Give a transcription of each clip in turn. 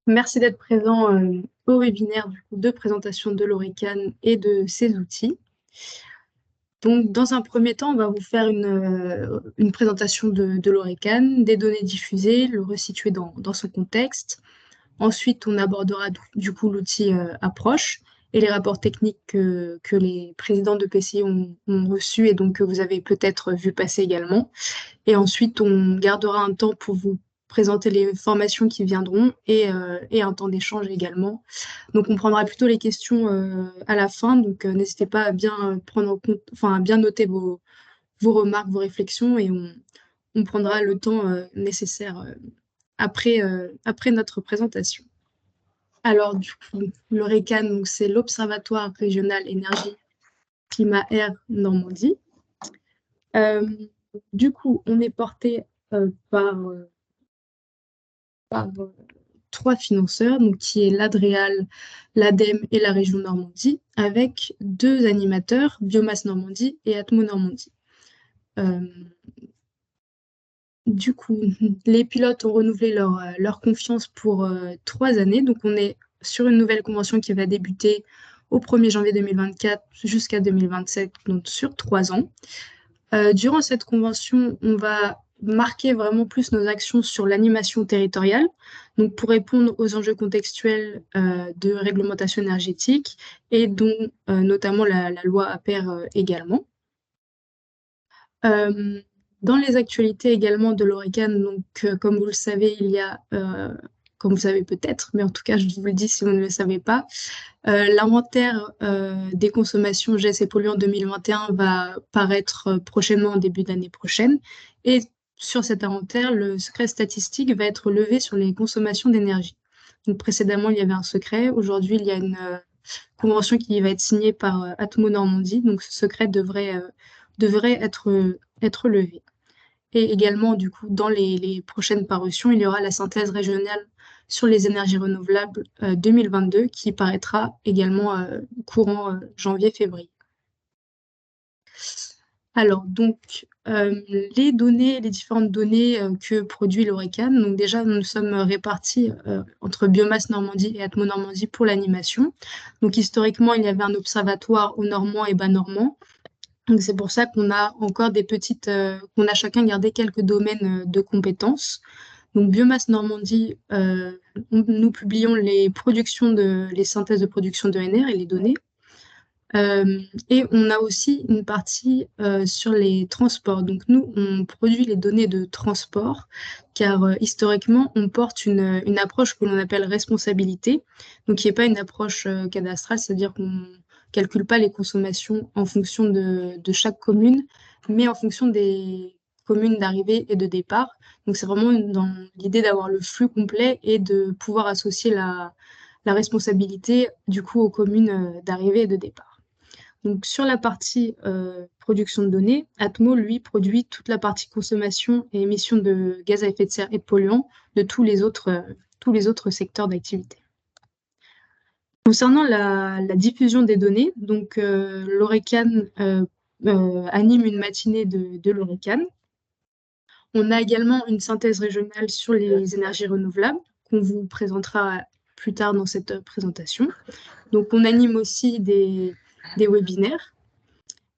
Merci d'être présent au webinaire de présentation de l'Orecan et de ses outils. Donc, dans un premier temps, on va vous faire une présentation de l'Orecan, des données diffusées, le resituer dans son contexte. Ensuite, on abordera du coup l'outil approche et les rapports techniques que les présidents de PCI ont reçus et donc que vous avez peut-être vu passer également. Et ensuite, on gardera un temps pour vous présenter les formations qui viendront et un temps d'échange également. Donc, on prendra plutôt les questions à la fin. Donc, n'hésitez pas à bien prendre en compte, enfin, à bien noter vos remarques, vos réflexions et on prendra le temps nécessaire après notre présentation. Alors, du coup, le RECAN, donc, c'est l'Observatoire régional énergie, climat, air Normandie. Euh, du coup, on est porté par trois financeurs, donc qui est l'Adréal, l'ADEME et la région Normandie, avec deux animateurs, Biomasse Normandie et Atmo Normandie. Euh, du coup, les pilotes ont renouvelé leur confiance pour 3 années. Donc, on est sur une nouvelle convention qui va débuter au 1er janvier 2024 jusqu'à 2027, donc sur 3 ans. Durant cette convention, on va marquer vraiment plus nos actions sur l'animation territoriale, donc pour répondre aux enjeux contextuels de réglementation énergétique et dont notamment la loi APER également. Euh, dans les actualités également de l'Orecan, donc comme vous le savez, il y a, comme vous savez peut-être, mais en tout cas je vous le dis si vous ne le savez pas, l'inventaire des consommations GES et polluants 2021 va paraître prochainement en début d'année prochaine. Et sur cet inventaire, le secret statistique va être levé sur les consommations d'énergie. Donc précédemment, il y avait un secret. Aujourd'hui, il y a une convention qui va être signée par Atmo Normandie. Donc ce secret devrait être levé. Et également, du coup, dans les prochaines parutions, il y aura la synthèse régionale sur les énergies renouvelables 2022 qui paraîtra également courant janvier-février. Alors, donc, les différentes données que produit l'Orecan, donc déjà, nous sommes répartis entre Biomasse Normandie et Atmo Normandie pour l'animation. Donc, historiquement, il y avait un observatoire au Normand et bas Normand. Donc, c'est pour ça qu'on a encore qu'on a chacun gardé quelques domaines de compétences. Donc, Biomasse Normandie, nous publions les synthèses de production de NR et les données. Et on a aussi une partie sur les transports. Donc, nous, on produit les données de transport, car historiquement, on porte une approche que l'on appelle responsabilité, donc qui n'est pas une approche cadastrale, c'est-à-dire qu'on ne calcule pas les consommations en fonction de chaque commune, mais en fonction des communes d'arrivée et de départ. Donc, c'est vraiment dans l'idée d'avoir le flux complet et de pouvoir associer la responsabilité, du coup, aux communes d'arrivée et de départ. Donc, sur la partie production de données, Atmo, lui, produit toute la partie consommation et émissions de gaz à effet de serre et de polluants de tous les autres secteurs d'activité. Concernant la diffusion des données, donc l'Orecan anime une matinée de l'Orecan. On a également une synthèse régionale sur les énergies renouvelables qu'on vous présentera plus tard dans cette présentation. Donc, on anime aussi des webinaires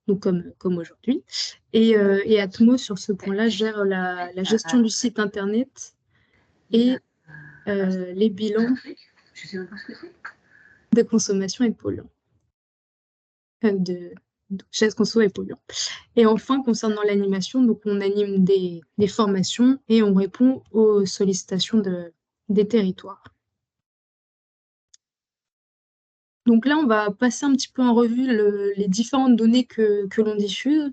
donc comme aujourd'hui. Et Atmo, sur ce point-là, gère la gestion du site Internet et les bilans de consommation et de polluants. De chaises conso et polluants. Et enfin, concernant l'animation, donc on anime des formations et on répond aux sollicitations des territoires. Donc là, on va passer un petit peu en revue les différentes données que l'on diffuse.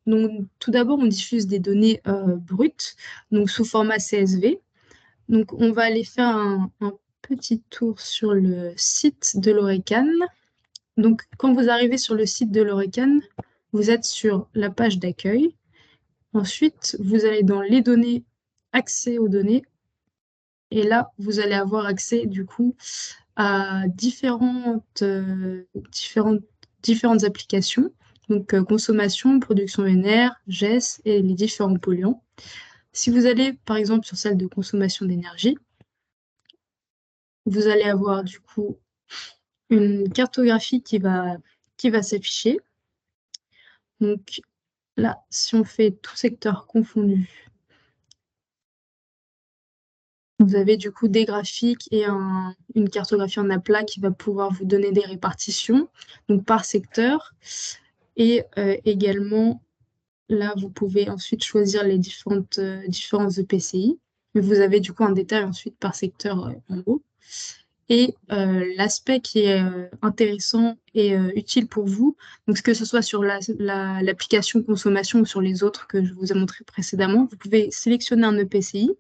Donc, tout d'abord, on diffuse des données brutes, donc sous format CSV. Donc, on va aller faire un petit tour sur le site de l'Orecan. Donc, quand vous arrivez sur le site de l'Orecan, vous êtes sur la page d'accueil. Ensuite, vous allez dans les données, accès aux données. Et là, vous allez avoir accès, du coup, à différentes applications. Donc, consommation, production NR, GES et les différents polluants. Si vous allez, par exemple, sur celle de consommation d'énergie, vous allez avoir du coup une cartographie qui va s'afficher. Donc là, si on fait tout secteur confondu, vous avez du coup des graphiques et une cartographie en aplat qui va pouvoir vous donner des répartitions, donc par secteur. Et également, là, vous pouvez ensuite choisir les différents EPCI. Mais vous avez du coup un détail ensuite par secteur en haut. Et l'aspect qui est intéressant et utile pour vous, donc que ce soit sur l'application consommation ou sur les autres que je vous ai montré précédemment, vous pouvez sélectionner un EPCI.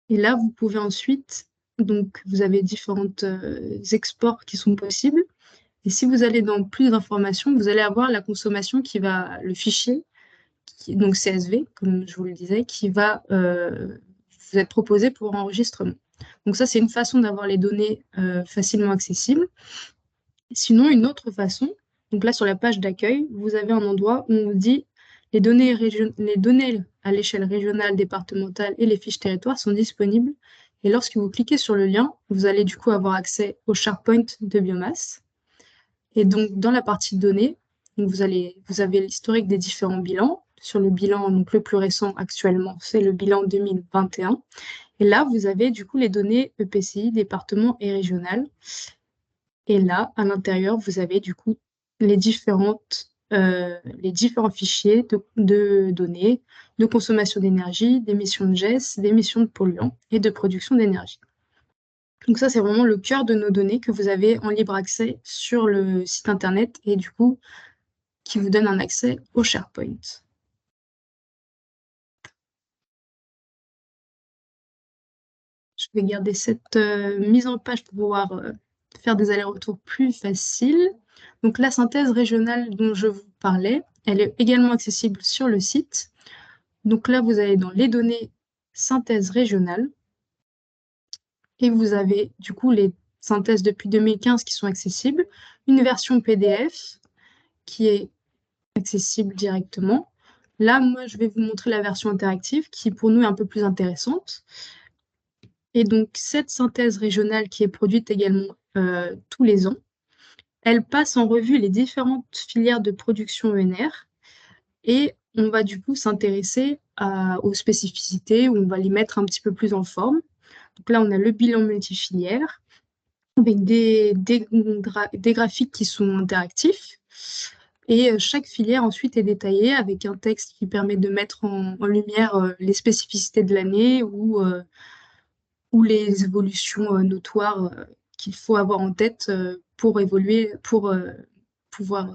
Et là, vous pouvez ensuite, donc vous avez différents exports qui sont possibles. Et si vous allez dans plus d'informations, vous allez avoir la consommation qui va, le fichier, donc CSV, comme je vous le disais, qui va vous être proposé pour enregistrement. Donc ça, c'est une façon d'avoir les données facilement accessibles. Sinon, une autre façon, donc là sur la page d'accueil, vous avez un endroit où on vous dit les données à l'échelle régionale, départementale et les fiches territoires sont disponibles. Et lorsque vous cliquez sur le lien, vous allez du coup avoir accès au SharePoint de biomasse. Et donc dans la partie données, donc vous avez l'historique des différents bilans. Sur le bilan donc, le plus récent actuellement, c'est le bilan 2021. Et là, vous avez du coup les données EPCI, département et régional. Et là, à l'intérieur, vous avez du coup les différents fichiers de données, de consommation d'énergie, d'émissions de gaz, d'émissions de polluants et de production d'énergie. Donc ça, c'est vraiment le cœur de nos données que vous avez en libre accès sur le site internet et du coup, qui vous donne un accès au SharePoint. Je vais garder cette mise en page pour pouvoir faire des allers-retours plus faciles. Donc la synthèse régionale dont je vous parlais, elle est également accessible sur le site. Donc là, vous allez dans les données synthèse régionale et vous avez du coup les synthèses depuis 2015 qui sont accessibles, une version PDF qui est accessible directement. Là, moi, je vais vous montrer la version interactive qui pour nous est un peu plus intéressante. Et donc, cette synthèse régionale qui est produite également tous les ans, elle passe en revue les différentes filières de production ENR et on va du coup s'intéresser aux spécificités où on va les mettre un petit peu plus en forme. Donc là, on a le bilan multifilière avec des graphiques qui sont interactifs. Et chaque filière ensuite est détaillée avec un texte qui permet de mettre en lumière les spécificités de l'année ou les évolutions notoires qu'il faut avoir en tête pour évoluer, pour pouvoir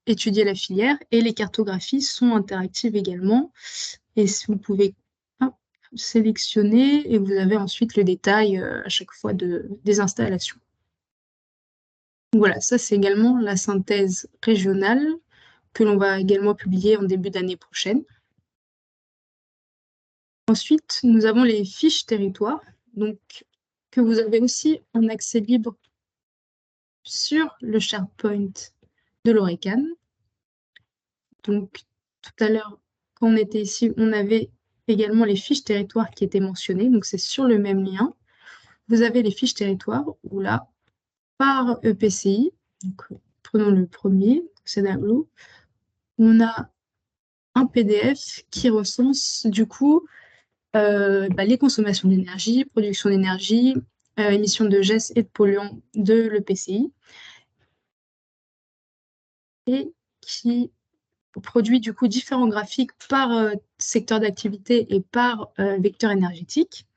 étudier la filière. Et les cartographies sont interactives également. Et si vous pouvez sélectionner et vous avez ensuite le détail à chaque fois des installations. Voilà, ça c'est également la synthèse régionale que l'on va également publier en début d'année prochaine. Ensuite, nous avons les fiches territoires, donc, que vous avez aussi en accès libre sur le SharePoint de l'ORECAN. Donc, tout à l'heure, quand on était ici, on avait également les fiches territoires qui étaient mentionnées. Donc, c'est sur le même lien. Vous avez les fiches territoires où là, par EPCI, donc, prenons le premier, c'est Tableau, on a un PDF qui recense du coup les consommations d'énergie, production d'énergie, émissions de gaz et de polluants de l'EPCI et qui produit du coup différents graphiques par secteur d'activité et par vecteur énergétique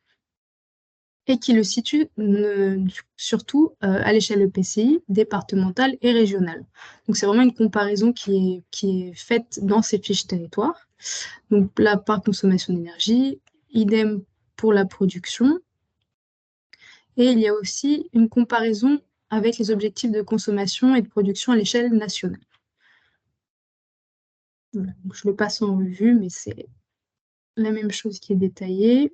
et qui le situe surtout à l'échelle EPCI, départementale et régionale. Donc c'est vraiment une comparaison qui est faite dans ces fiches territoires. Donc là, par consommation d'énergie, idem pour la production. Et il y a aussi une comparaison avec les objectifs de consommation et de production à l'échelle nationale. Voilà, donc je le passe en revue, mais c'est la même chose qui est détaillée.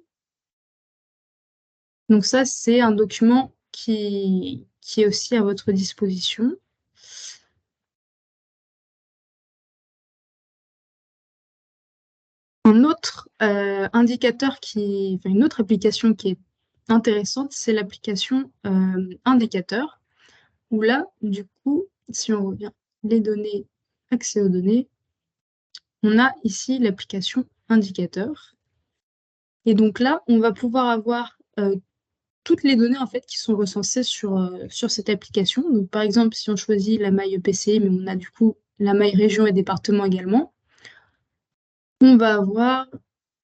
Donc ça, c'est un document qui est aussi à votre disposition. Un autre indicateur une autre application qui est intéressante, c'est l'application indicateur, où là, du coup, si on revient les données, accès aux données, on a ici l'application indicateur. Et donc là, on va pouvoir avoir toutes les données en fait qui sont recensées sur cette application. Donc par exemple, si on choisit la maille EPCI, mais on a du coup la maille région et département également, on va avoir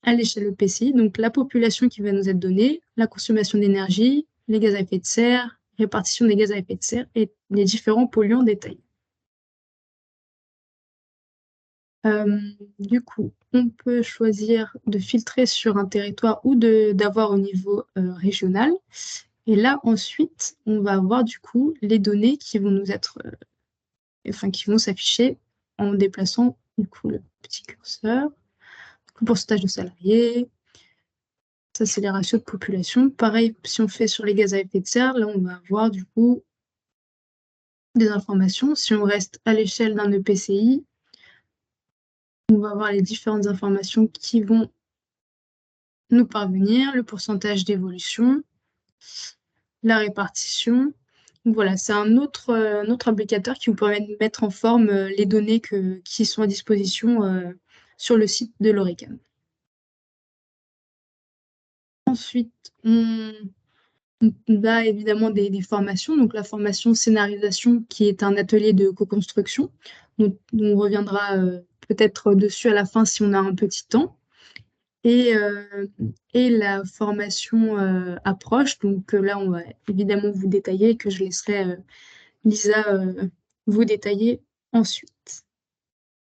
à l'échelle EPCI, donc la population qui va nous être donnée, la consommation d'énergie, les gaz à effet de serre, répartition des gaz à effet de serre et les différents polluants détaillés. Du coup, on peut choisir de filtrer sur un territoire ou d'avoir au niveau régional. Et là, ensuite, on va avoir du coup les données qui vont nous être, enfin, qui vont s'afficher en déplaçant du coup le petit curseur. Le pourcentage de salariés, ça c'est les ratios de population. Pareil, si on fait sur les gaz à effet de serre, là on va avoir du coup des informations. Si on reste à l'échelle d'un EPCI, on va avoir les différentes informations qui vont nous parvenir, le pourcentage d'évolution, la répartition. Donc voilà, c'est un autre indicateur qui vous permet de mettre en forme les données qui sont à disposition sur le site de l'ORECAM. Ensuite, on a évidemment des formations. Donc la formation scénarisation qui est un atelier de co-construction. Donc on reviendra peut-être dessus à la fin si on a un petit temps. Et la formation approche. Donc là, on va évidemment vous détailler, que je laisserai Lisa vous détailler ensuite.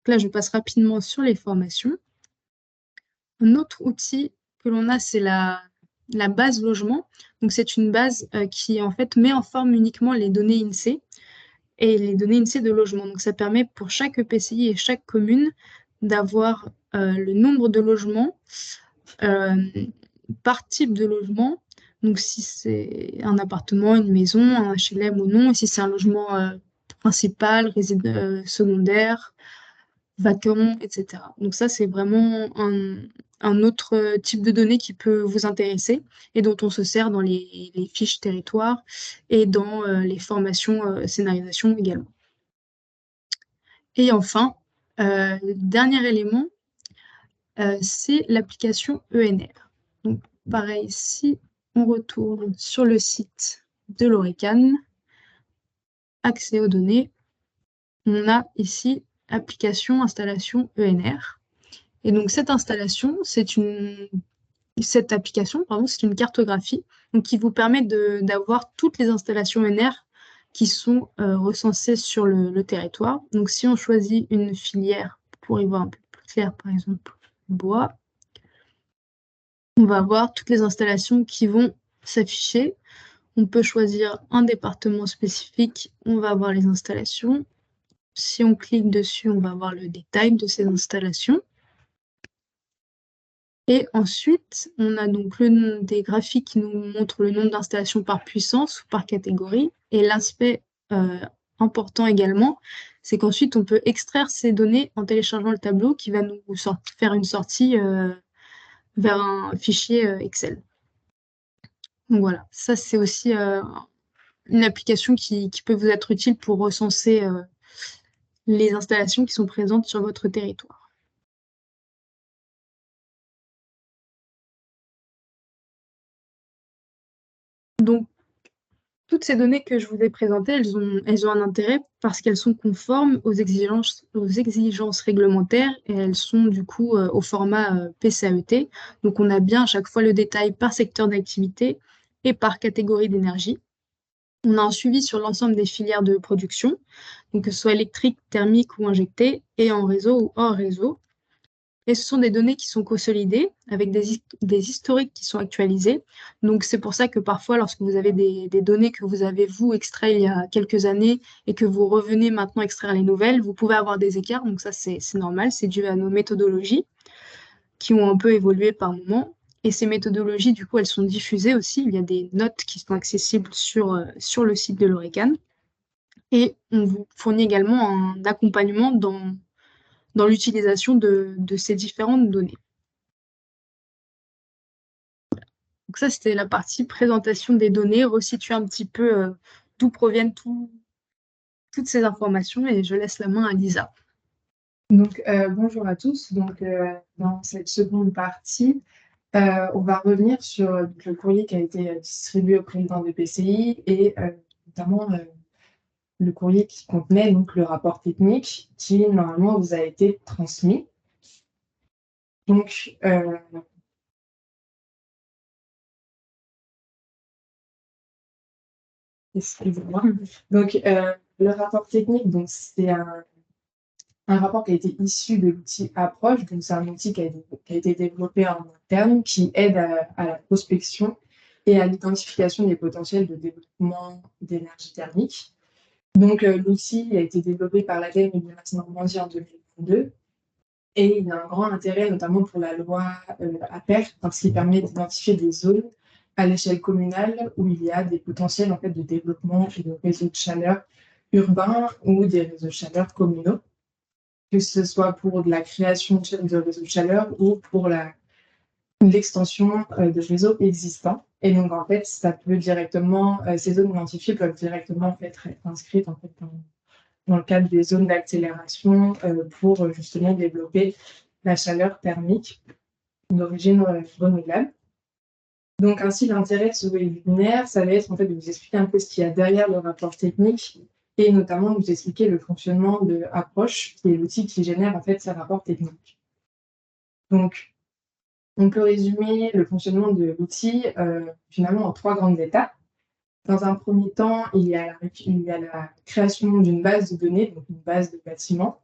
Là, je passe rapidement sur les formations. Un autre outil que l'on a, c'est la base logement. Donc c'est une base qui en fait met en forme uniquement les données INSEE et les données INSEE de logement. Donc ça permet pour chaque EPCI et chaque commune d'avoir le nombre de logements par type de logement. Donc, si c'est un appartement, une maison, un HLM ou non, et si c'est un logement principal, secondaire, vacant, etc. Donc, ça, c'est vraiment un autre type de données qui peut vous intéresser et dont on se sert dans les fiches territoires et dans les formations scénarisation également. Et enfin, dernier élément, c'est l'application ENR. Donc, pareil, si on retourne sur le site de l'ORECAN, accès aux données, on a ici application installation ENR. Et donc, cette application, pardon, c'est une cartographie donc, qui vous permet d'avoir toutes les installations ENR qui sont recensées sur le territoire. Donc, si on choisit une filière, pour y voir un peu plus clair, par exemple, bois, on va avoir toutes les installations qui vont s'afficher. On peut choisir un département spécifique, on va avoir les installations. Si on clique dessus, on va avoir le détail de ces installations. Et ensuite, on a donc des graphiques qui nous montrent le nombre d'installations par puissance ou par catégorie. Et l'aspect important également, c'est qu'ensuite, on peut extraire ces données en téléchargeant le tableau qui va nous faire une sortie vers un fichier Excel. Donc voilà, ça c'est aussi une application qui peut vous être utile pour recenser les installations qui sont présentes sur votre territoire. Donc, toutes ces données que je vous ai présentées, elles ont un intérêt parce qu'elles sont conformes aux exigences réglementaires et elles sont du coup au format PCAET. Donc, on a bien à chaque fois le détail par secteur d'activité et par catégorie d'énergie. On a un suivi sur l'ensemble des filières de production, donc que ce soit électrique, thermique ou injectée, et en réseau ou hors réseau. Et ce sont des données qui sont consolidées avec des historiques qui sont actualisés. Donc, c'est pour ça que parfois, lorsque vous avez des données que vous avez, vous, extraites il y a quelques années et que vous revenez maintenant extraire les nouvelles, vous pouvez avoir des écarts. Donc, ça, c'est normal. C'est dû à nos méthodologies qui ont un peu évolué par moment. Et ces méthodologies, du coup, elles sont diffusées aussi. Il y a des notes qui sont accessibles sur le site de l'ORECAN. Et on vous fournit également un accompagnement dans l'utilisation de ces différentes données. Donc ça, c'était la partie présentation des données, resituer un petit peu d'où proviennent toutes ces informations et je laisse la main à Lisa. Donc, bonjour à tous. Donc, dans cette seconde partie, on va revenir sur le courrier qui a été distribué au président de PCI et notamment le courrier qui contenait donc, le rapport technique qui, normalement, vous a été transmis. Donc, excusez-moi. Donc, le rapport technique, donc, c'est un rapport qui a été issu de l'outil Approche. Donc, c'est un outil qui a été développé en interne qui aide à la prospection et à l'identification des potentiels de développement d'énergie thermique. Donc, l'outil a été développé par l'ADEME et Biomasse Normandie en 2022 et il a un grand intérêt, notamment pour la loi APER, parce qu'il permet d'identifier des zones à l'échelle communale où il y a des potentiels en fait, de développement de réseaux de chaleur urbains ou des réseaux de chaleur communaux, que ce soit pour de la création de réseaux de chaleur ou pour l'extension de réseaux existants. Et donc, en fait, ça peut directement, ces zones identifiées peuvent directement en fait, être inscrites en fait, dans le cadre des zones d'accélération pour justement développer la chaleur thermique d'origine renouvelable. Donc, ainsi, l'intérêt de ce webinaire, ça va être en fait de vous expliquer un peu ce qu'il y a derrière le rapport technique et notamment de vous expliquer le fonctionnement de Approche, qui est l'outil qui génère en fait ces rapports techniques. Donc, on peut résumer le fonctionnement de l'outil finalement en 3 grandes étapes. Dans un premier temps, il y a la création d'une base de données, donc une base de bâtiments,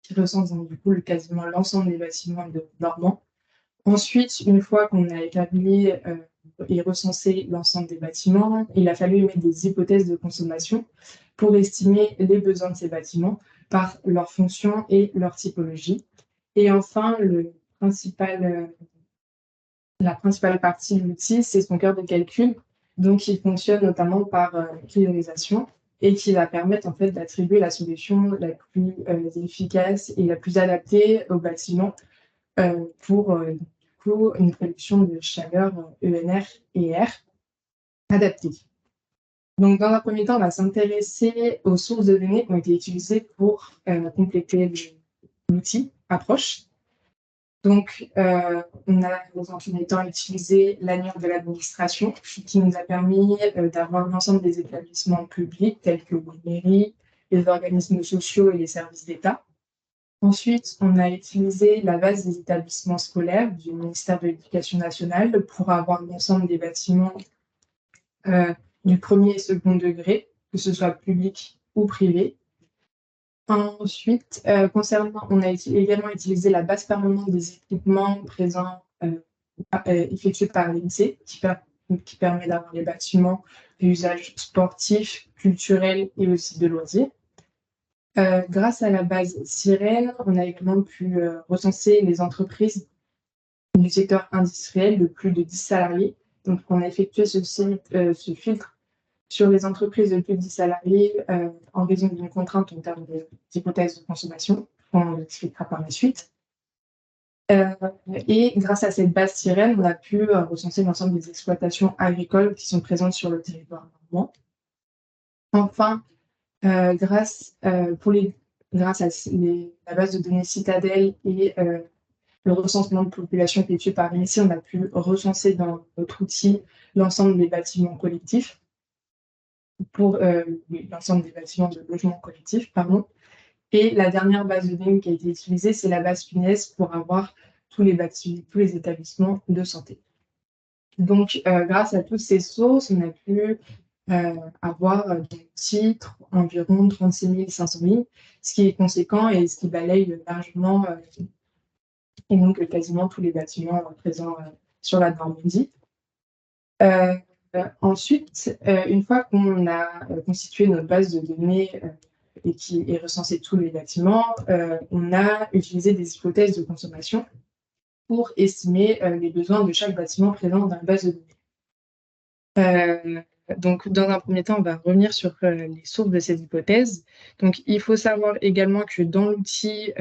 qui recense donc, du coup quasiment l'ensemble des bâtiments de Normand. Ensuite, une fois qu'on a établi et recensé l'ensemble des bâtiments, il a fallu émettre des hypothèses de consommation pour estimer les besoins de ces bâtiments par leur fonction et leur typologie. Et enfin, la principale partie de l'outil, c'est son cœur de calcul, donc il fonctionne notamment par priorisation et qui va permettre en fait d'attribuer la solution la plus efficace et la plus adaptée au bâtiment pour du coup une production de chaleur ENR et R adaptée. Donc, dans un premier temps, on va s'intéresser aux sources de données qui ont été utilisées pour compléter l'outil Approche. Donc, on a dans un premier temps utilisé l'annuaire de l'administration qui nous a permis d'avoir l'ensemble des établissements publics tels que les mairies, les organismes sociaux et les services d'État. Ensuite, on a utilisé la base des établissements scolaires du ministère de l'Éducation nationale pour avoir l'ensemble des bâtiments du premier et second degré, que ce soit public ou privé. Ensuite, on a également utilisé la base permanente des équipements présents effectuée par l'INSEE, qui permet d'avoir les bâtiments d'usage sportif, culturel et aussi de loisirs. Grâce à la base Sirène, on a également pu recenser les entreprises du secteur industriel de plus de 10 salariés. Donc, on a effectué ce filtre sur les entreprises de plus de 10 salariés en raison d'une contrainte en termes d'hypothèse de consommation. On l'expliquera par la suite. Et grâce à cette base Sirène, on a pu recenser l'ensemble des exploitations agricoles qui sont présentes sur le territoire normand. Enfin, grâce à la base de données Citadel et le recensement de population effectué par l'INSEE, on a pu recenser dans notre outil l'ensemble des bâtiments collectifs pour l'ensemble des bâtiments de logement collectif, pardon. Et la dernière base de données qui a été utilisée, c'est la base FUNES pour avoir tous les établissements de santé. Donc, grâce à toutes ces sources, on a pu avoir des titres environ 36 500 lignes, ce qui est conséquent et ce qui balaye largement et donc quasiment tous les bâtiments présents sur la Normandie. Ensuite, une fois qu'on a constitué notre base de données et qui est recensé tous les bâtiments, on a utilisé des hypothèses de consommation pour estimer les besoins de chaque bâtiment présent dans la base de données. Donc, dans un premier temps, on va revenir sur les sources de ces hypothèses. Donc, il faut savoir également que dans l'outil,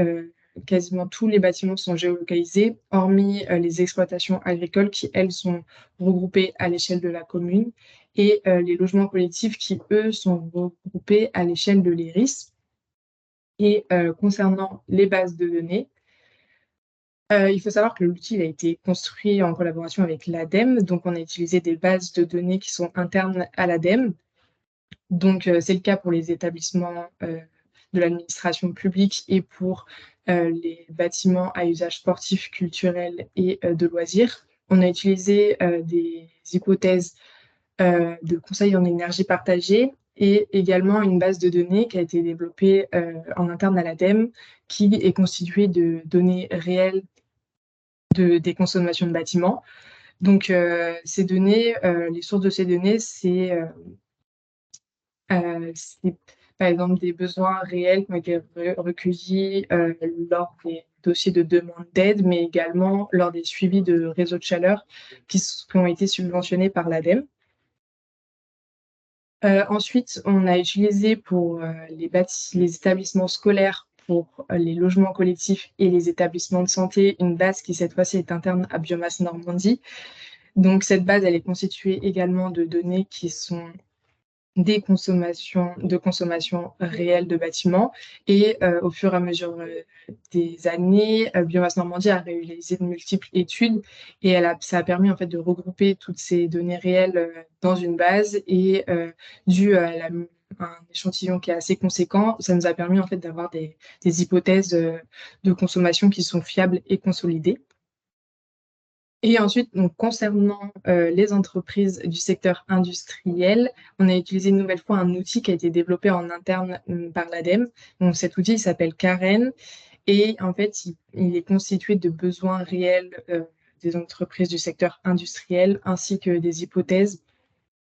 quasiment tous les bâtiments sont géolocalisés, hormis les exploitations agricoles qui, elles, sont regroupées à l'échelle de la commune, et les logements collectifs qui, eux, sont regroupés à l'échelle de l'IRIS. Et concernant les bases de données, il faut savoir que l'outil a été construit en collaboration avec l'ADEME, donc on a utilisé des bases de données qui sont internes à l'ADEME. Donc c'est le cas pour les établissements de l'administration publique et pour les bâtiments à usage sportif, culturel et de loisirs. On a utilisé des hypothèses de conseils en énergie partagée et également une base de données qui a été développée en interne à l'ADEME, qui est constituée de données réelles des consommations de bâtiments. Donc, ces données, les sources de ces données, c'est par exemple des besoins réels qui ont été recueillis lors des dossiers de demande d'aide, mais également lors des suivis de réseaux de chaleur qui ont été subventionnés par l'ADEME. Ensuite, on a utilisé pour les établissements scolaires, pour les logements collectifs et les établissements de santé, une base qui cette fois-ci est interne à Biomasse Normandie. Donc cette base, elle est constituée également de données qui sont des consommations réelles de bâtiments et au fur et à mesure des années, Biomasse Normandie a réalisé de multiples études et ça a permis en fait de regrouper toutes ces données réelles dans une base et dû à un échantillon qui est assez conséquent, ça nous a permis en fait d'avoir des hypothèses de consommation qui sont fiables et consolidées. Et ensuite, donc, concernant les entreprises du secteur industriel, on a utilisé une nouvelle fois un outil qui a été développé en interne par l'ADEME. Donc, cet outil s'appelle Karen et en fait, il est constitué de besoins réels des entreprises du secteur industriel ainsi que des hypothèses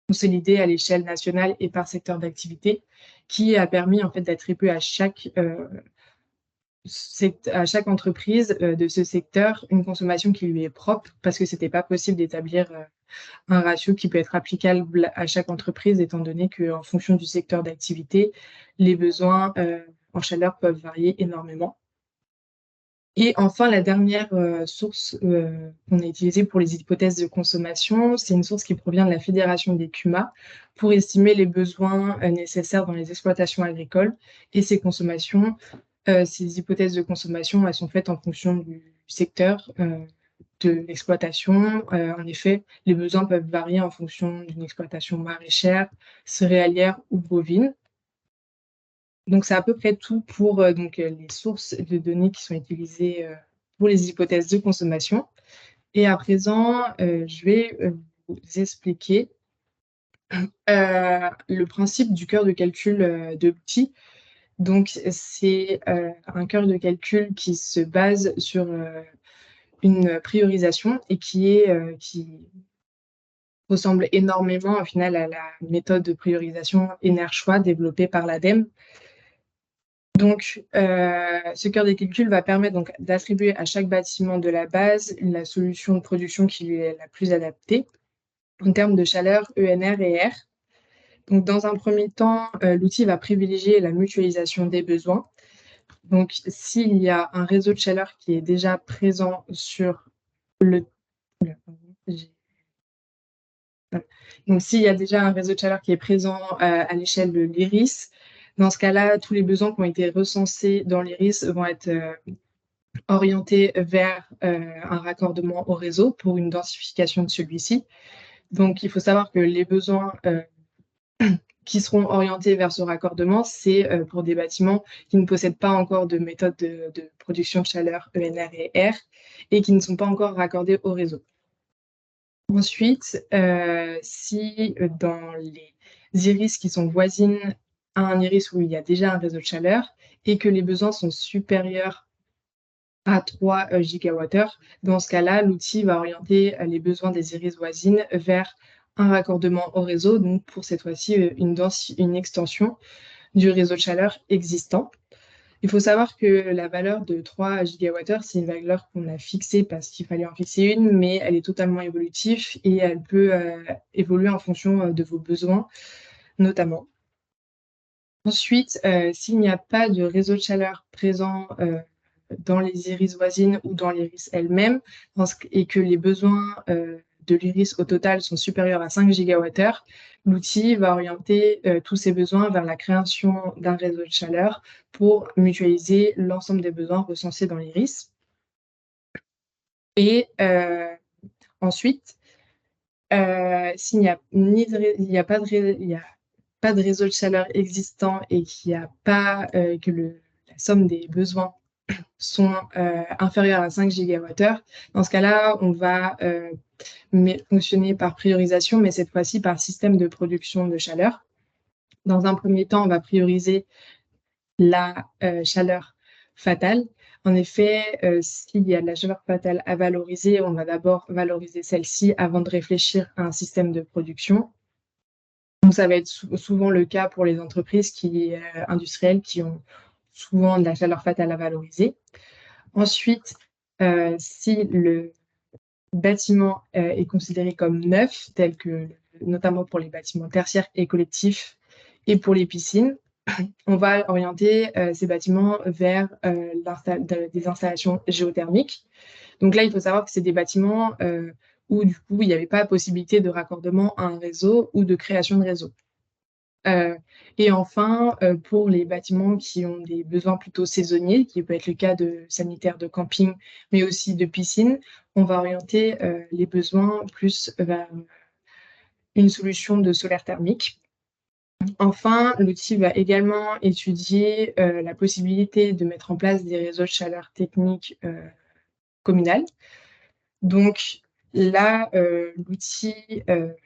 consolidées à l'échelle nationale et par secteur d'activité qui a permis en fait d'attribuer à chaque entreprise de ce secteur une consommation qui lui est propre parce que c'était pas possible d'établir un ratio qui peut être applicable à chaque entreprise étant donné qu'en fonction du secteur d'activité, les besoins en chaleur peuvent varier énormément. Et enfin, la dernière source qu'on a utilisée pour les hypothèses de consommation, c'est une source qui provient de la Fédération des CUMA pour estimer les besoins nécessaires dans les exploitations agricoles et ces consommations. Ces hypothèses de consommation, elles sont faites en fonction du secteur de l'exploitation. En effet, les besoins peuvent varier en fonction d'une exploitation maraîchère, céréalière ou bovine. Donc, c'est à peu près tout pour les sources de données qui sont utilisées pour les hypothèses de consommation. Et à présent, je vais vous expliquer le principe du cœur de calcul de l'outil. Donc, c'est un cœur de calcul qui se base sur une priorisation et qui ressemble énormément au final à la méthode de priorisation Enerchoix développée par l'ADEME. Donc, ce cœur de calcul va permettre donc d'attribuer à chaque bâtiment de la base la solution de production qui lui est la plus adaptée en termes de chaleur, ENR et R. Donc, dans un premier temps, l'outil va privilégier la mutualisation des besoins. Donc, s'il y a un réseau de chaleur qui est déjà présent sur le... Donc, s'il y a déjà un réseau de chaleur qui est présent à l'échelle de l'IRIS, dans ce cas-là, tous les besoins qui ont été recensés dans l'IRIS vont être orientés vers un raccordement au réseau pour une densification de celui-ci. Donc, il faut savoir que les besoins qui seront orientés vers ce raccordement, c'est pour des bâtiments qui ne possèdent pas encore de méthode de production de chaleur ENR et R et qui ne sont pas encore raccordés au réseau. Ensuite, si dans les iris qui sont voisines à un iris où il y a déjà un réseau de chaleur et que les besoins sont supérieurs à 3 gigawattheures, dans ce cas-là, l'outil va orienter les besoins des iris voisines vers un raccordement au réseau, donc pour cette fois-ci une extension du réseau de chaleur existant. Il faut savoir que la valeur de 3 gigawattheures, c'est une valeur qu'on a fixée parce qu'il fallait en fixer une, mais elle est totalement évolutive et elle peut évoluer en fonction de vos besoins, notamment. Ensuite, s'il n'y a pas de réseau de chaleur présent dans les iris voisines ou dans l'iris elle-même, et que les besoins de l'iris au total sont supérieurs à 5 gigawattheures, l'outil va orienter tous ces besoins vers la création d'un réseau de chaleur pour mutualiser l'ensemble des besoins recensés dans l'iris. Et ensuite, s'il n'y a, il n'y a pas de réseau de chaleur existant et qu'il n'y a pas que la somme des besoins sont inférieurs à 5 gigawattheures, dans ce cas-là, on va fonctionner par priorisation, mais cette fois-ci par système de production de chaleur. Dans un premier temps, on va prioriser la chaleur fatale. En effet, s'il y a de la chaleur fatale à valoriser, on va d'abord valoriser celle-ci avant de réfléchir à un système de production. Donc, ça va être souvent le cas pour les entreprises industrielles qui ont souvent de la chaleur fatale à valoriser. Ensuite, si le bâtiment est considéré comme neuf, tel que notamment pour les bâtiments tertiaires et collectifs et pour les piscines, on va orienter ces bâtiments vers des installations géothermiques. Donc là, il faut savoir que c'est des bâtiments où du coup, il n'y avait pas possibilité de raccordement à un réseau ou de création de réseau. Et enfin, pour les bâtiments qui ont des besoins plutôt saisonniers, qui peut être le cas de sanitaires de camping, mais aussi de piscine, on va orienter les besoins plus vers une solution de solaire thermique. Enfin, l'outil va également étudier la possibilité de mettre en place des réseaux de chaleur techniques communales. Donc là, l'outil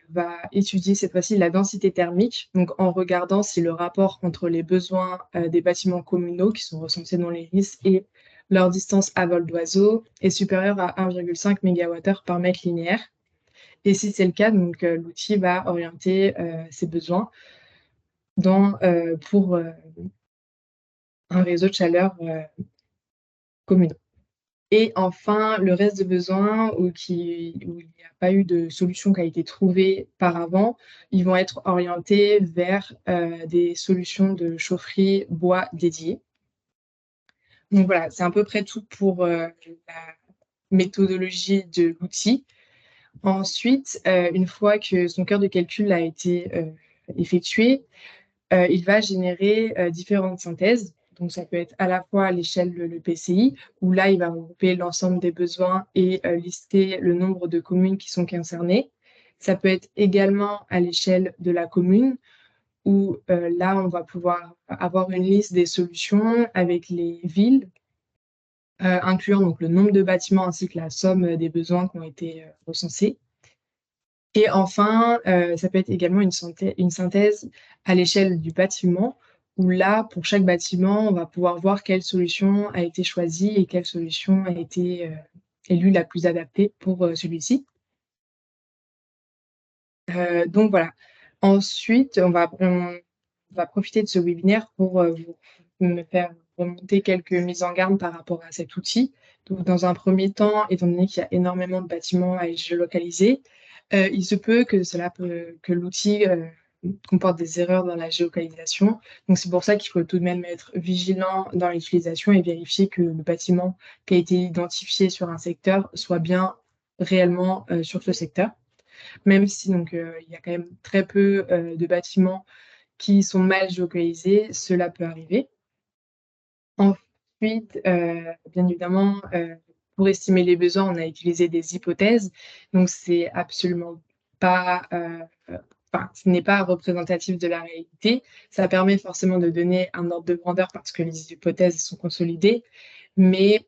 va étudier cette fois-ci la densité thermique, donc en regardant si le rapport entre les besoins des bâtiments communaux qui sont recensés dans l'iris et leur distance à vol d'oiseau est supérieure à 1,5 MWh par mètre linéaire. Et si c'est le cas, donc l'outil va orienter ses besoins pour un réseau de chaleur communal. Et enfin, le reste de besoins où il n'y a pas eu de solution qui a été trouvée par avant, ils vont être orientés vers des solutions de chaufferie bois dédiées. Donc voilà, c'est à peu près tout pour la méthodologie de l'outil. Ensuite, une fois que son cœur de calcul a été effectué, il va générer différentes synthèses. Donc, ça peut être à la fois à l'échelle de l'EPCI, où là, il va regrouper l'ensemble des besoins et lister le nombre de communes qui sont concernées. Ça peut être également à l'échelle de la commune, où là, on va pouvoir avoir une liste des solutions avec les villes, incluant donc le nombre de bâtiments ainsi que la somme des besoins qui ont été recensés. Et enfin, ça peut être également une synthèse à l'échelle du bâtiment, où là, pour chaque bâtiment, on va pouvoir voir quelle solution a été choisie et quelle solution a été élue la plus adaptée pour celui-ci. Donc voilà. Ensuite, on va profiter de ce webinaire pour me faire remonter quelques mises en garde par rapport à cet outil. Donc, dans un premier temps, étant donné qu'il y a énormément de bâtiments à géolocaliser, il se peut que l'outil comporte des erreurs dans la géolocalisation. Donc, c'est pour ça qu'il faut tout de même être vigilant dans l'utilisation et vérifier que le bâtiment qui a été identifié sur un secteur soit bien réellement sur ce secteur. Même si donc il y a quand même très peu de bâtiments qui sont mal géolocalisés, cela peut arriver. Ensuite, bien évidemment, pour estimer les besoins, on a utilisé des hypothèses. Donc, c'est absolument pas, ce n'est pas représentatif de la réalité. Ça permet forcément de donner un ordre de grandeur parce que les hypothèses sont consolidées, mais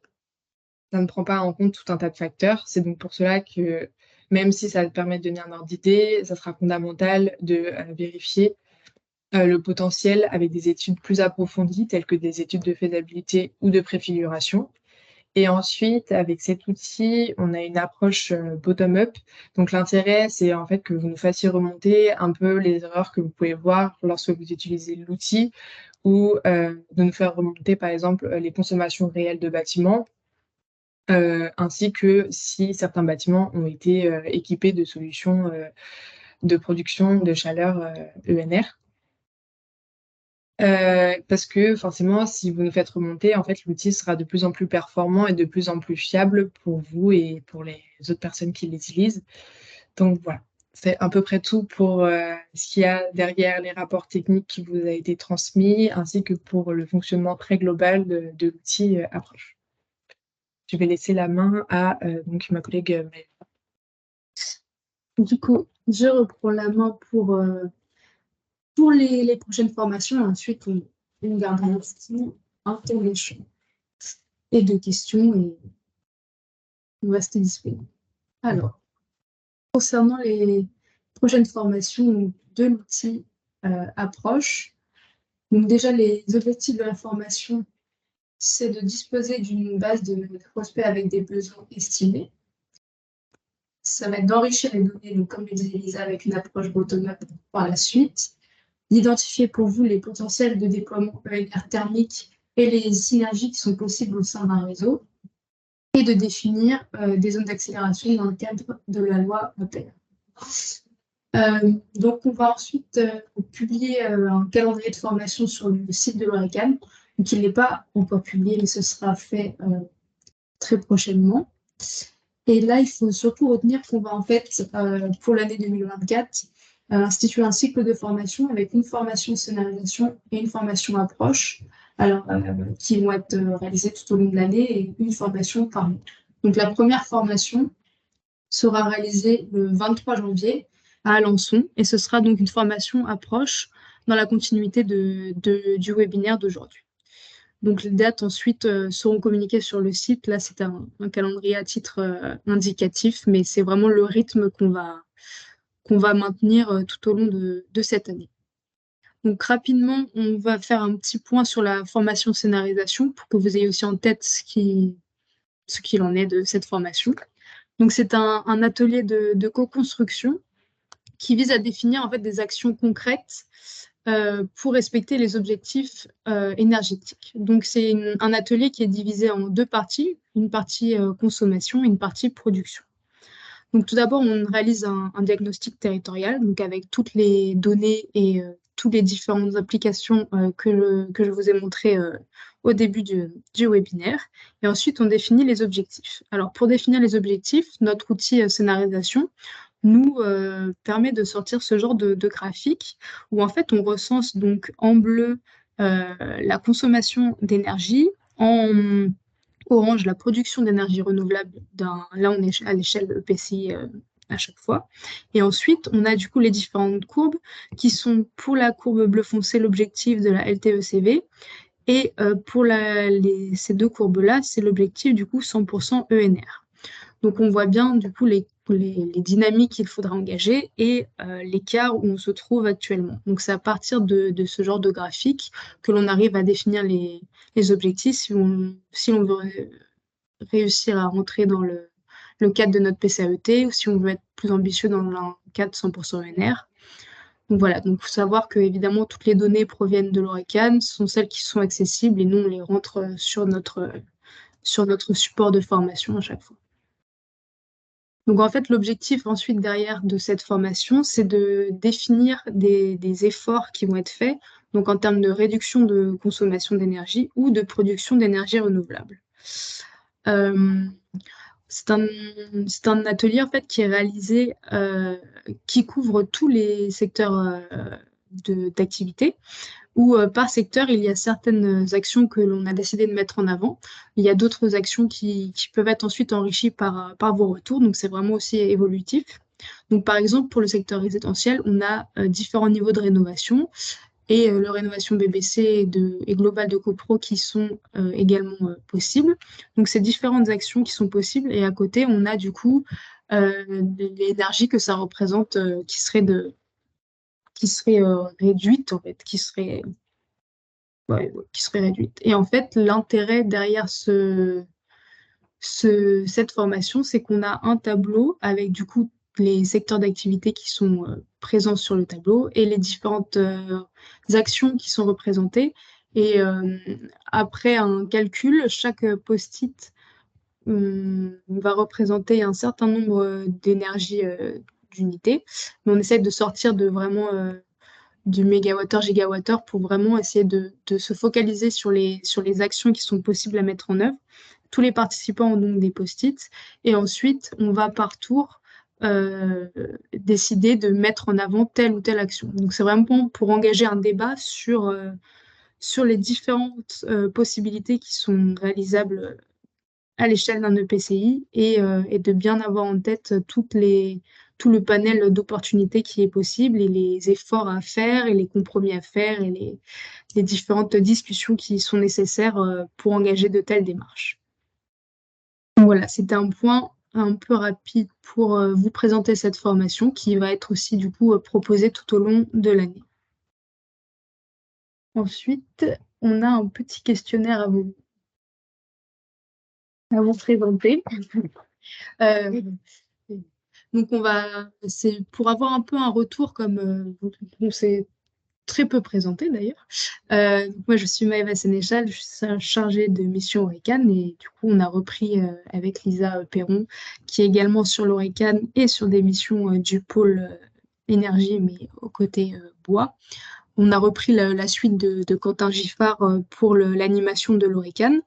ça ne prend pas en compte tout un tas de facteurs. C'est donc pour cela que, même si ça permet de donner un ordre d'idée, ça sera fondamental de vérifier le potentiel avec des études plus approfondies, telles que des études de faisabilité ou de préfiguration. Et ensuite, avec cet outil, on a une approche bottom-up. Donc l'intérêt, c'est en fait que vous nous fassiez remonter un peu les erreurs que vous pouvez voir lorsque vous utilisez l'outil, ou de nous faire remonter, par exemple, les consommations réelles de bâtiments, ainsi que si certains bâtiments ont été équipés de solutions de production de chaleur ENR. Parce que forcément, si vous nous faites remonter, en fait, l'outil sera de plus en plus performant et de plus en plus fiable pour vous et pour les autres personnes qui l'utilisent. Donc voilà, c'est à peu près tout pour, ce qu'il y a derrière les rapports techniques qui vous a été transmis, ainsi que pour le fonctionnement très global de l'outil, Approche. Je vais laisser la main à, donc ma collègue, Maëlle. Du coup, je reprends la main pour les prochaines formations. Ensuite, on gardera intervention et de questions et on reste disponible. Alors, concernant les prochaines formations de l'outil Approche, donc déjà les objectifs de la formation, c'est de disposer d'une base de prospects avec des besoins estimés. Ça va être d'enrichir les données, donc comme le disait Lisa, avec une approche bottom-up par la suite, d'identifier pour vous les potentiels de déploiement ENR thermique et les synergies qui sont possibles au sein d'un réseau, et de définir des zones d'accélération dans le cadre de la loi APR. Donc, on va ensuite publier un calendrier de formation sur le site de l'ORECAN. Donc, il n'est pas encore publié, mais ce sera fait très prochainement. Et là, il faut surtout retenir qu'on va en fait, pour l'année 2024, instituer un cycle de formation avec une formation scénarisation et une formation approche, alors, qui vont être réalisées tout au long de l'année et une formation par mois. Donc, la première formation sera réalisée le 23 janvier à Alençon et ce sera donc une formation approche dans la continuité du webinaire d'aujourd'hui. Donc les dates ensuite seront communiquées sur le site. Là, c'est un calendrier à titre indicatif, mais c'est vraiment le rythme qu'on va maintenir tout au long de cette année. Donc rapidement, on va faire un petit point sur la formation scénarisation pour que vous ayez aussi en tête ce qu'il en est de cette formation. Donc c'est un atelier de co-construction qui vise à définir en fait des actions concrètes pour respecter les objectifs énergétiques. Donc c'est un atelier qui est divisé en deux parties, une partie consommation et une partie production. Donc tout d'abord, on réalise un diagnostic territorial, donc avec toutes les données et toutes les différentes applications que je vous ai montrées au début du webinaire. Et ensuite, on définit les objectifs. Alors pour définir les objectifs, notre outil scénarisation nous permet de sortir ce genre de graphique où en fait on recense donc en bleu la consommation d'énergie, en orange la production d'énergie renouvelable. Là on est à l'échelle EPCI à chaque fois. Et ensuite on a du coup les différentes courbes qui sont pour la courbe bleu foncé l'objectif de la LTECV et pour ces deux courbes-là c'est l'objectif du coup 100% ENR. Donc on voit bien du coup les dynamiques qu'il faudra engager et l'écart où on se trouve actuellement. Donc c'est à partir de ce genre de graphique que l'on arrive à définir les objectifs si on veut réussir à rentrer dans le cadre de notre PCAET ou si on veut être plus ambitieux dans le cadre 100% ENR. Donc voilà, donc il faut savoir que évidemment toutes les données proviennent de l'ORECAN, ce sont celles qui sont accessibles et nous on les rentre sur notre support de formation à chaque fois. Donc en fait, l'objectif ensuite derrière de cette formation, c'est de définir des efforts qui vont être faits, donc en termes de réduction de consommation d'énergie ou de production d'énergie renouvelable. Euh, c'est un atelier en fait qui est réalisé, qui couvre tous les secteurs d'activité où par secteur, il y a certaines actions que l'on a décidé de mettre en avant. Il y a d'autres actions qui peuvent être ensuite enrichies par vos retours, donc c'est vraiment aussi évolutif. Donc par exemple, pour le secteur résidentiel, on a différents niveaux de rénovation et le rénovation BBC et Global de CoPro qui sont également possibles. Donc c'est différentes actions qui sont possibles et à côté, on a du coup l'énergie que ça représente qui serait réduite en fait, qui serait réduite. Et en fait, l'intérêt derrière cette formation, c'est qu'on a un tableau avec du coup les secteurs d'activité qui sont présents sur le tableau et les différentes actions qui sont représentées. Et après un calcul, chaque post-it va représenter un certain nombre d'énergie d'unités. Mais on essaie de sortir de vraiment du mégawattheure, gigawattheure pour vraiment essayer de se focaliser sur les actions qui sont possibles à mettre en œuvre. Tous les participants ont donc des post-it et ensuite on va par tour décider de mettre en avant telle ou telle action. Donc c'est vraiment pour engager un débat sur les différentes possibilités qui sont réalisables à l'échelle d'un EPCI et de bien avoir en tête tout le panel d'opportunités qui est possible et les efforts à faire et les compromis à faire et les différentes discussions qui sont nécessaires pour engager de telles démarches. Donc voilà, c'était un point un peu rapide pour vous présenter cette formation qui va être aussi du coup proposée tout au long de l'année. Ensuite, on a un petit questionnaire à vous présenter. Donc c'est pour avoir un peu un retour comme on s'est très peu présenté d'ailleurs. Moi je suis Maëva Sénéchal, je suis chargée de mission Orecan et du coup on a repris avec Lisa Perron qui est également sur l'Orecan et sur des missions du pôle énergie mais au côté bois. On a repris la suite de Quentin Giffard pour l'animation de l'Orecan.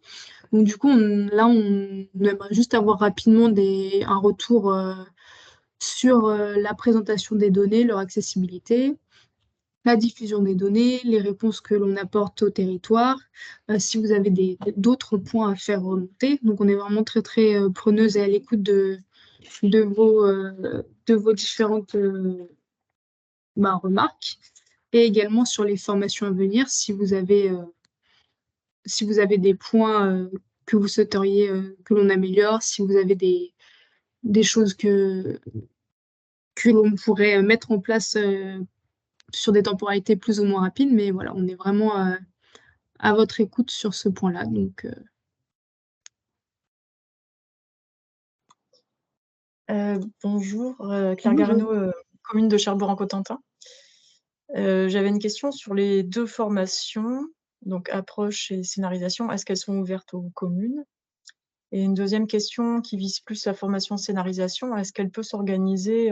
Donc du coup, on aimerait juste avoir rapidement un retour sur la présentation des données, leur accessibilité, la diffusion des données, les réponses que l'on apporte au territoire, si vous avez d'autres points à faire remonter. Donc on est vraiment très très preneuse et à l'écoute de vos différentes remarques et également sur les formations à venir si vous avez des points que vous souhaiteriez que l'on améliore, si vous avez des choses que l'on pourrait mettre en place sur des temporalités plus ou moins rapides. Mais voilà, on est vraiment à votre écoute sur ce point-là. Donc, bonjour, Claire Garneau, commune de Cherbourg-en-Cotentin. J'avais une question sur les 2 formations, donc approche et scénarisation. Est-ce qu'elles sont ouvertes aux communes? Et une deuxième question qui vise plus la formation scénarisation, est-ce qu'elle peut s'organiser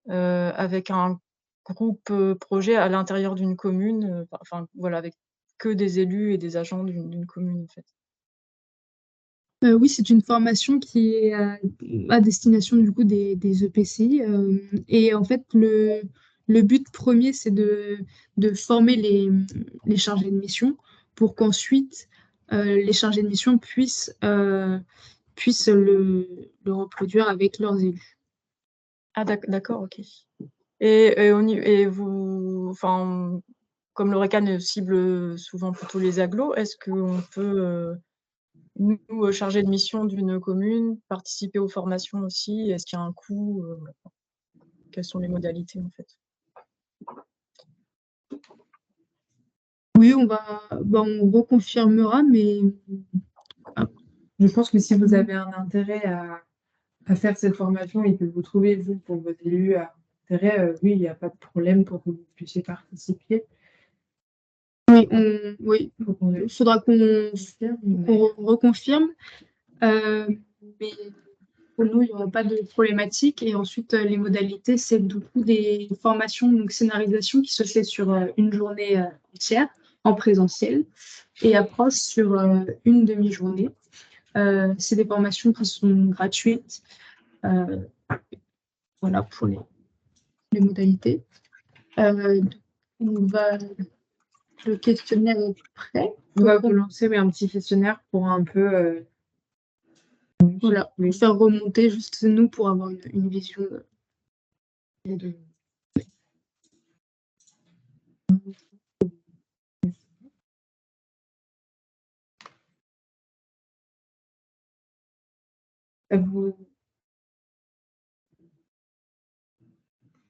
avec un groupe projet à l'intérieur d'une commune, enfin voilà, avec que des élus et des agents d'une commune en fait? oui, c'est une formation qui est à destination du coup des EPCI. Et en fait, le but premier, c'est de former les chargés de mission pour qu'ensuite les chargés de mission puissent le reproduire avec leurs élus. Ah d'accord, ok. Et vous, enfin, comme l'Orecan cible souvent plutôt les agglos, est-ce qu'on peut, nous, chargés de mission d'une commune, participer aux formations aussi? Est-ce qu'il y a un coût? Quelles sont les modalités en fait? Oui, on reconfirmera, mais Je pense que si vous avez un intérêt à faire cette formation et que vous trouvez, vous, pour vos élus, un intérêt, oui, il n'y a pas de problème pour que vous puissiez participer. oui, il faudra qu'on reconfirme. Mais pour nous, il n'y aura pas de problématique. Et ensuite, les modalités, c'est du coup des formations, donc scénarisation qui se fait sur une journée entière en présentiel et approche sur une demi-journée. C'est des formations qui sont gratuites. Voilà pour les modalités. Le questionnaire est prêt. On va vous lancer un petit questionnaire pour un peu voilà, faire remonter juste nous pour avoir une vision de...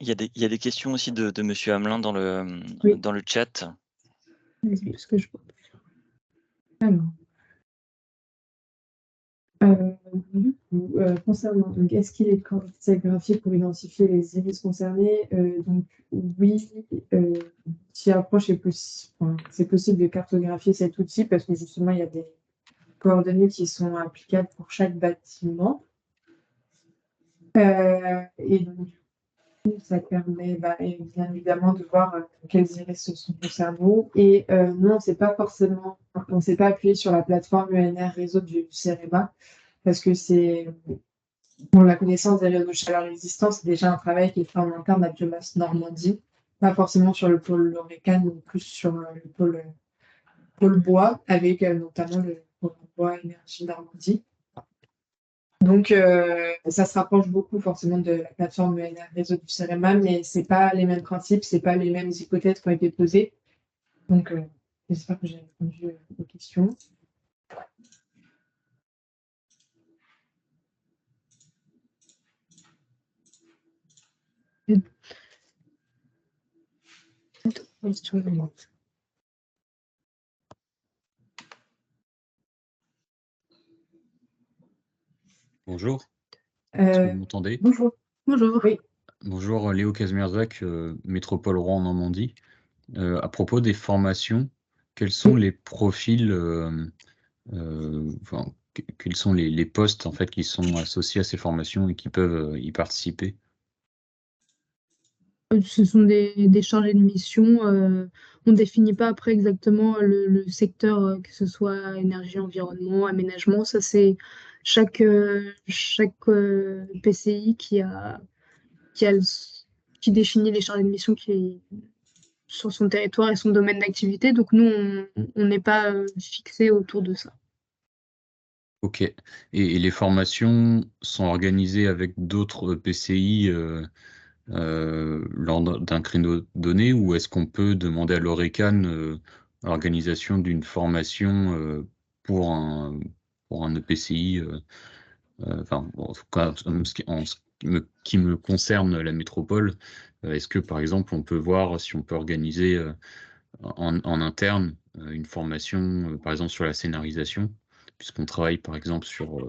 Il y a des questions aussi de Monsieur Hamelin dans le chat. C'est ce que je vois. Alors, concernant, donc, est-ce qu'il est cartographié pour identifier les iris concernés? Donc, oui, si approche est possible, c'est possible de cartographier cet outil parce que justement, il y a des coordonnées qui sont applicables pour chaque bâtiment. Et donc, Ça permet bien évidemment de voir quels iris sont concernés. Et nous, on ne s'est pas appuyé sur la plateforme ENR réseau du CEREMA parce que pour la connaissance des réseaux de chaleur résistants, c'est déjà un travail qui est fait en interne à Biomasse Normandie, pas forcément sur le pôle Lorécan, mais plus sur le pôle bois, avec notamment le pôle bois énergie Normandie. Donc, ça se rapproche beaucoup forcément de la plateforme ENR réseau du CEREMA, mais ce n'est pas les mêmes principes, ce n'est pas les mêmes hypothèses qui ont été posées. Donc, j'espère que j'ai répondu aux questions. Bonjour, est-ce que vous m'entendez? Bonjour. Bonjour. Oui. Bonjour, Léo Kazmierzak, Métropole Rouen-Normandie. À propos des formations, quels sont les profils, quels sont les postes en fait qui sont associés à ces formations et qui peuvent y participer? Ce sont des chargés de mission. On ne définit pas après exactement le secteur, que ce soit énergie, environnement, aménagement. Ça, c'est chaque PCI qui définit les chargés de mission sur son territoire et son domaine d'activité. Donc nous, on n'est pas fixé autour de ça. Ok. Et les formations sont organisées avec d'autres PCI lors d'un créneau donné, ou est-ce qu'on peut demander à l'ORECAN l'organisation d'une formation pour un EPCI, enfin, en tout cas, en ce qui me concerne la métropole, est-ce que par exemple on peut voir si on peut organiser en interne une formation, par exemple sur la scénarisation, puisqu'on travaille par exemple sur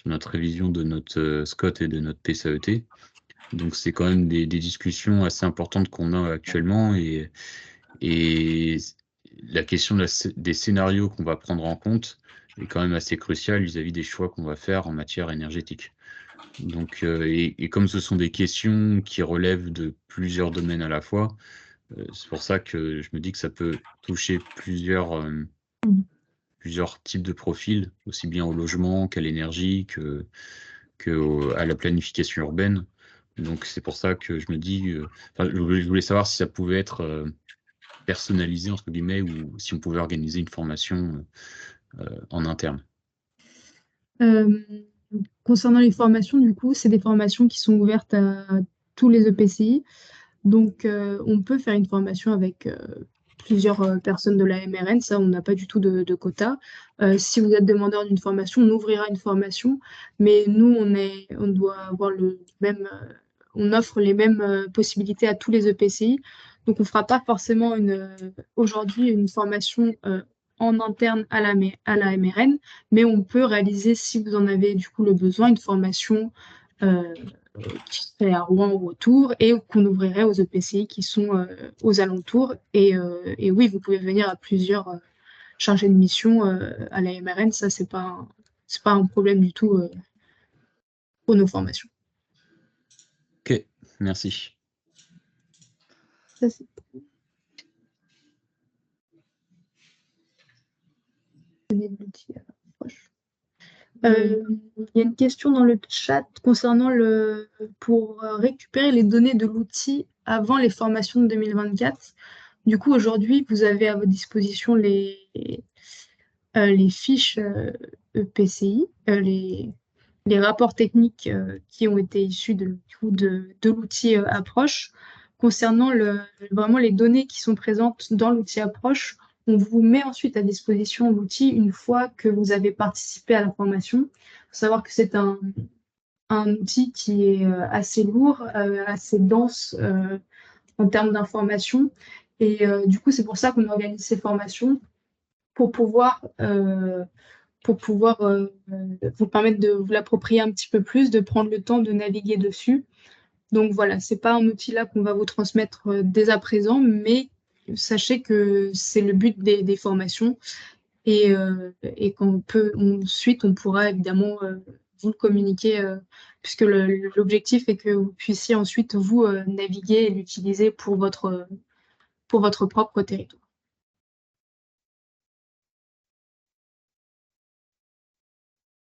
notre révision de notre SCOT et de notre PCAET. Donc c'est quand même des discussions assez importantes qu'on a actuellement, et la question des scénarios qu'on va prendre en compte est quand même assez cruciale vis-à-vis des choix qu'on va faire en matière énergétique. Donc, et comme ce sont des questions qui relèvent de plusieurs domaines à la fois, c'est pour ça que je me dis que ça peut toucher plusieurs types de profils, aussi bien au logement qu'à l'énergie, à la planification urbaine. Donc c'est pour ça que je me dis, je voulais savoir si ça pouvait être personnalisé, entre guillemets, ou si on pouvait organiser une formation en interne. Concernant les formations, du coup, c'est des formations qui sont ouvertes à tous les EPCI. Donc, on peut faire une formation avec plusieurs personnes de la MRN. Ça, on n'a pas du tout de quota. Si vous êtes demandeur d'une formation, on ouvrira une formation. Mais nous, on doit avoir on offre les mêmes possibilités à tous les EPCI. Donc, on ne fera pas forcément aujourd'hui une formation en interne à la MRN, mais on peut réaliser, si vous en avez du coup le besoin, une formation qui serait à Rouen ou autour et qu'on ouvrirait aux EPCI qui sont aux alentours. Et oui, vous pouvez venir à plusieurs chargés de mission à la MRN. Ça, c'est pas un problème du tout pour nos formations. Ok, merci. Ça, c'est... Il y a une question dans le chat concernant pour récupérer les données de l'outil avant les formations de 2024. Du coup, aujourd'hui, vous avez à votre disposition les fiches EPCI, les rapports techniques qui ont été issus de l'outil Approche. Concernant vraiment les données qui sont présentes dans l'outil Approche, on vous met ensuite à disposition l'outil une fois que vous avez participé à la formation. Il faut savoir que c'est un outil qui est assez lourd, assez dense en termes d'informations. Et du coup, c'est pour ça qu'on organise ces formations pour pouvoir vous permettre de vous l'approprier un petit peu plus, de prendre le temps de naviguer dessus. Donc voilà, c'est pas un outil là qu'on va vous transmettre dès à présent, mais sachez que c'est le but des formations et ensuite on pourra évidemment vous le communiquer, puisque l'objectif est que vous puissiez ensuite, vous, naviguer et l'utiliser pour votre propre territoire.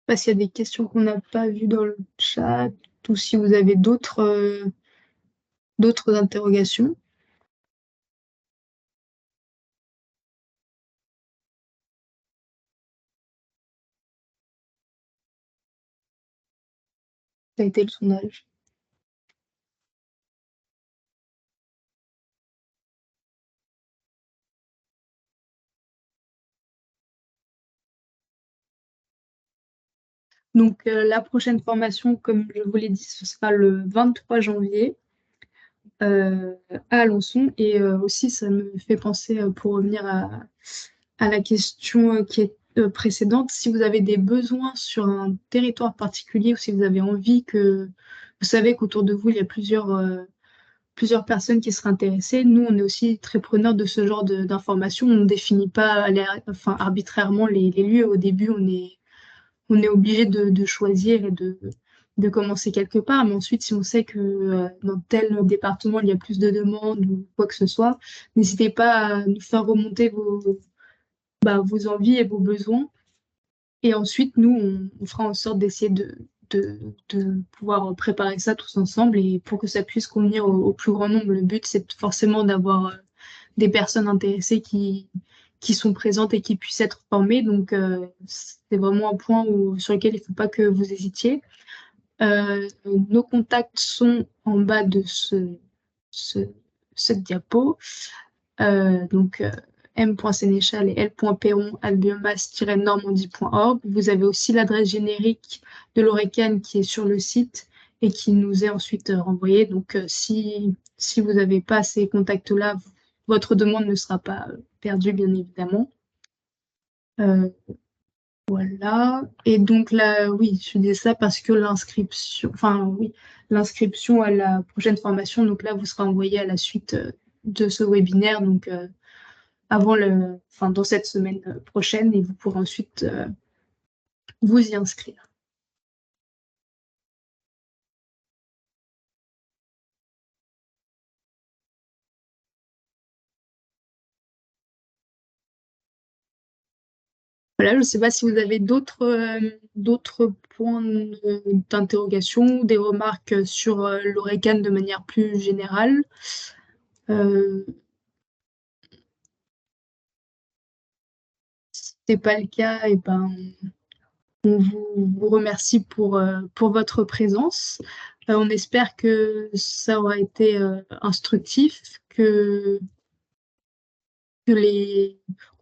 Je sais pas s'il y a des questions qu'on n'a pas vues dans le chat ou si vous avez d'autres interrogations. Ça a été le sondage. Donc, la prochaine formation, comme je vous l'ai dit, ce sera le 23 janvier à Alençon. Et aussi, ça me fait penser, pour revenir à la question qui est précédente, si vous avez des besoins sur un territoire particulier ou si vous avez envie que, vous savez qu'autour de vous, il y a plusieurs personnes qui seraient intéressées. Nous, on est aussi très preneurs de ce genre d'informations. On ne définit pas arbitrairement les lieux. Au début, on est obligé de choisir et de commencer quelque part. Mais ensuite, si on sait que dans tel département, il y a plus de demandes ou quoi que ce soit, n'hésitez pas à nous faire remonter vos envies et vos besoins. Et ensuite, nous, on fera en sorte d'essayer de pouvoir préparer ça tous ensemble et pour que ça puisse convenir au plus grand nombre. Le but, c'est forcément d'avoir des personnes intéressées qui sont présentes et qui puissent être formées. Donc, c'est vraiment un point sur lequel il ne faut pas que vous hésitiez. Nos contacts sont en bas de cette diapo. Donc, m.sénéchal et l.perron@biomasse-normandie.org. Vous avez aussi l'adresse générique de l'ORECAN qui est sur le site et qui nous est ensuite renvoyée. Donc, si vous n'avez pas ces contacts-là, votre demande ne sera pas perdue, bien évidemment. Voilà. Et donc là, oui, je disais ça parce que l'inscription à la prochaine formation, donc là, vous serez envoyé à la suite de ce webinaire. Donc, dans cette semaine prochaine et vous pourrez ensuite vous y inscrire. Voilà, je ne sais pas si vous avez d'autres points d'interrogation ou des remarques sur l'ORECAN de manière plus générale. Si ce n'est pas le cas, et ben, on vous remercie pour votre présence. On espère que ça aura été instructif, qu'on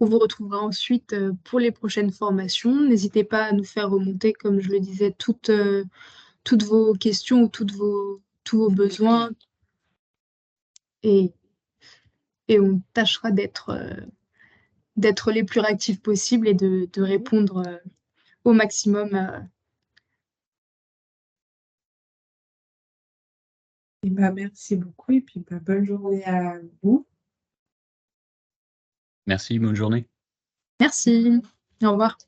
vous retrouvera ensuite pour les prochaines formations. N'hésitez pas à nous faire remonter, comme je le disais, toutes vos questions ou tous vos besoins. Et on tâchera d'être les plus réactifs possibles et de répondre au maximum. Et merci beaucoup et puis bonne journée à vous. Merci, bonne journée. Merci. Au revoir.